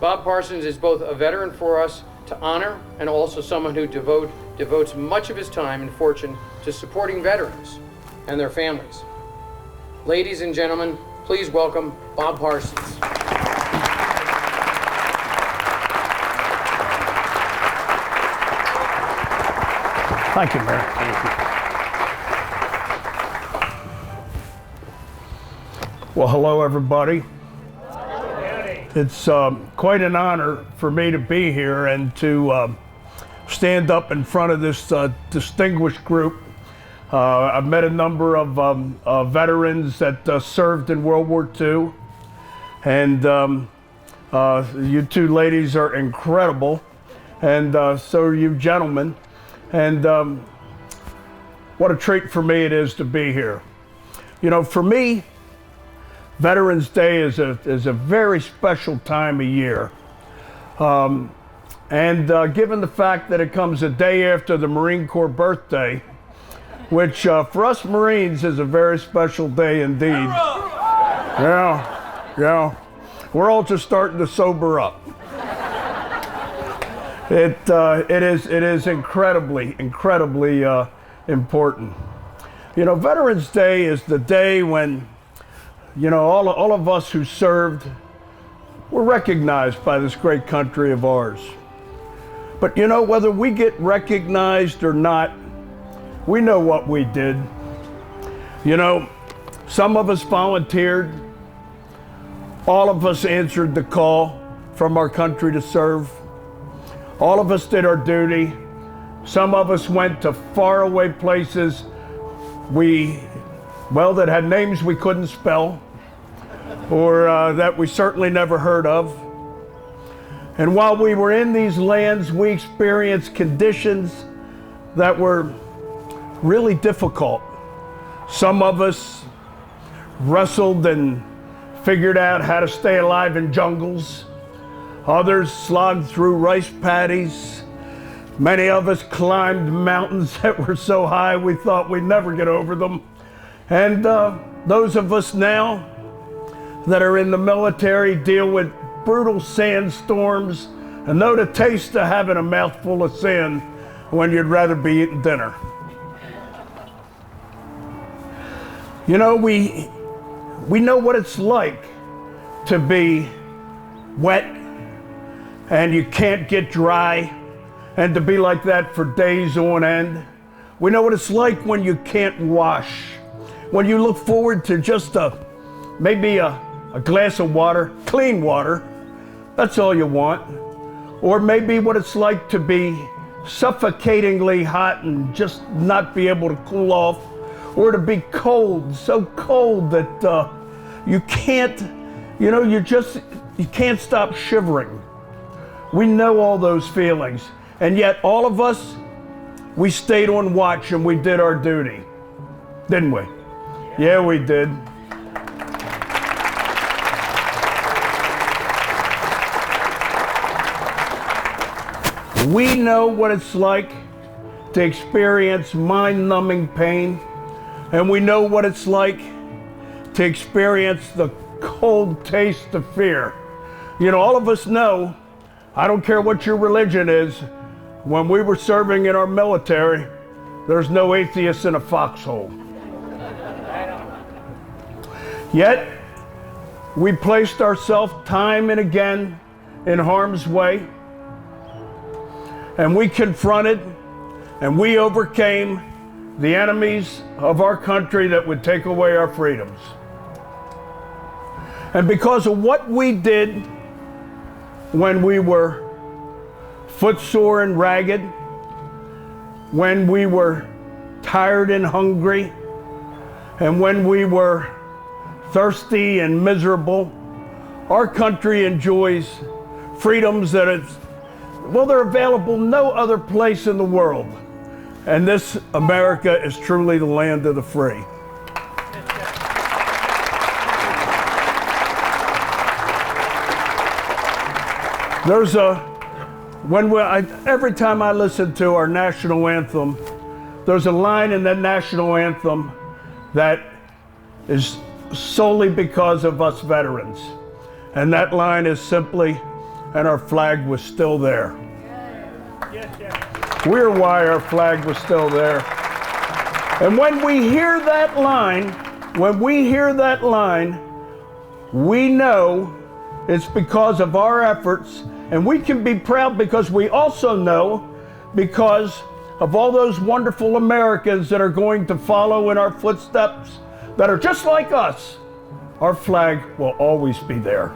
Bob Parsons is both a veteran for us to honor and also someone who devotes much of his time and fortune to supporting veterans and their families. Ladies and gentlemen, please welcome Bob Parsons. Thank you, Mayor. Thank you. Well, hello, everybody. It's quite an honor for me to be here and to stand up in front of this distinguished group. I've met a number of veterans that served in World War II, and you two ladies are incredible, and so are you gentlemen. And what a treat for me it is to be here. You know, for me, Veterans Day is a very special time of year. Given the fact that it comes a day after the Marine Corps birthday, which for us Marines is a very special day indeed. Yeah. We're all just starting to sober up. It is incredibly important. You know, Veterans Day is the day when, you know, all of us who served were recognized by this great country of ours. But you know, whether we get recognized or not, we know what we did. You know, some of us volunteered. All of us answered the call from our country to serve. All of us did our duty. Some of us went to faraway places that had names we couldn't spell, or that we certainly never heard of. And while we were in these lands, we experienced conditions that were really difficult. Some of us wrestled and figured out how to stay alive in jungles. Others slogged through rice paddies. Many of us climbed mountains that were so high we thought we'd never get over them. And those of us now that are in the military deal with brutal sandstorms and know the taste of having a mouthful of sand when you'd rather be eating dinner. You know, we know what it's like to be wet and you can't get dry, and to be like that for days on end. We know what it's like when you can't wash, when you look forward to just maybe a glass of water, clean water, that's all you want. Or maybe what it's like to be suffocatingly hot and just not be able to cool off, or to be cold, so cold that you can't, you can't stop shivering. We know all those feelings, and yet all of us, we stayed on watch and we did our duty, didn't we? Yeah, we did. We know what it's like to experience mind-numbing pain, and we know what it's like to experience the cold taste of fear. You know, all of us know, I don't care what your religion is, when we were serving in our military, there's no atheists in a foxhole. Yet, we placed ourselves time and again in harm's way, and we confronted and we overcame the enemies of our country that would take away our freedoms. And because of what we did when we were footsore and ragged, when we were tired and hungry, and when we were thirsty and miserable, our country enjoys freedoms that they're available no other place in the world. And this America is truly the land of the free. Every time I listen to our national anthem, there's a line in that national anthem that is solely because of us veterans. And that line is simply, and our flag was still there. We're why our flag was still there. And when we hear that line, we know it's because of our efforts, and we can be proud because we also know, because of all those wonderful Americans that are going to follow in our footsteps, that are just like us, our flag will always be there.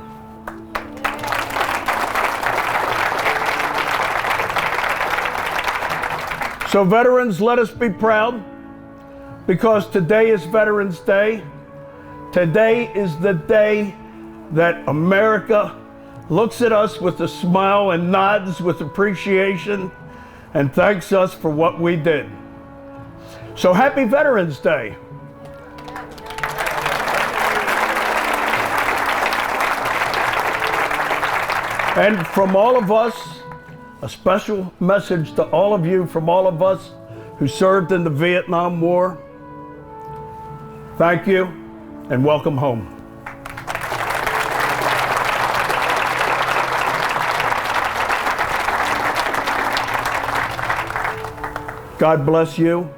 So veterans, let us be proud, because today is Veterans Day. Today is the day that America looks at us with a smile and nods with appreciation and thanks us for what we did. So happy Veterans Day. And from all of us, a special message to all of you, from all of us who served in the Vietnam War. Thank you and welcome home. God bless you.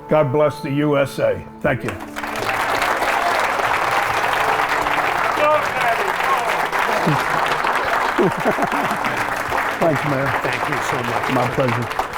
God bless the USA. Thank you. Thanks, Mayor. Thank you so much. My pleasure.